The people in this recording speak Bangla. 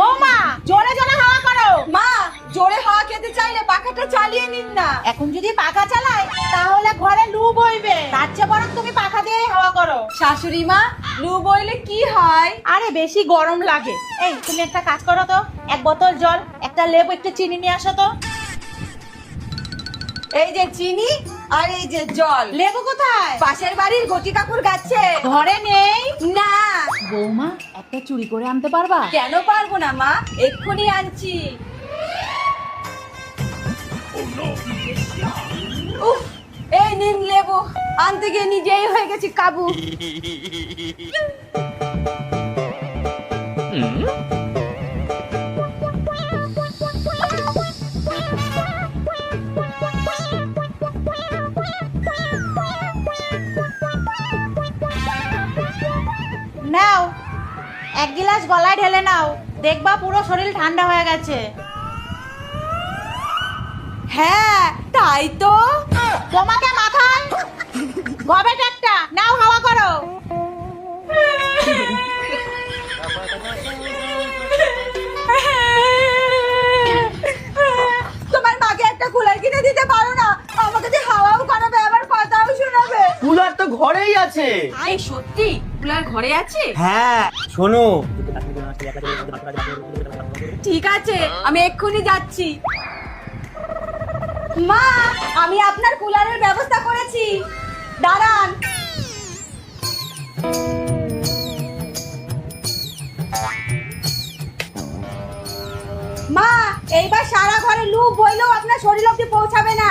বৌমা জোরে জোরে হাওয়া করো। মা, জোরে হাওয়া খেতে চাইলে পাখাটা চালিয়ে নিন না। এখন যদি পাখা চালায় তাহলে ঘরে লু বইবে, তার চেয়ে বরং তুমি পাখা দিয়ে হাওয়া করো। শাশুড়ি মা, লু বইলে কি হয়? আরে বেশি গরম লাগে। এই তুমি একটা কাজ করো তো, এক বোতল জল, একটা লেবু, একটু চিনি নিয়ে আসো তো। এই যে চিনি আর এই যে জল। লেবু কোথায়? পাশের বাড়ির গটি কাকুর গাছে। ঘরে নেই? না। বৌমা একটা চুরি করে আনতে পারবা? কেন পারবো না মা, এক্ষুনি আনছি। উফ, এই নিন লেবু। আনতে গিয়ে নিজেই হয়ে গেছি কাবু। নাও এক গ্লাস গলায় ঢেলে নাও, দেখবা পুরো শরীর ঠান্ডা হয়ে গেছে। হ্যাঁ তাই তো। তোমাকে মাথায় গবেট একটা নাও, হাওয়া করো। তোমার মাকে একটা কুলার কিনে দিতে পারো না? আমাকে যে হাওয়াও করাবে আবার কথাও শোনাবে। কুলার তো ঘরেই আছে। এই সত্যি কুলার ঘরে আছে? হ্যাঁ শোনো, ঠিক আছে, আমি এক্ষুনি যাচ্ছি। মা, আমি আপনার কুলারের ব্যবস্থা করেছি, দাঁড়ান। মা, এইবার সারা ঘরে লু বইলেও আপনার শরীর অবধি পৌঁছাবে না।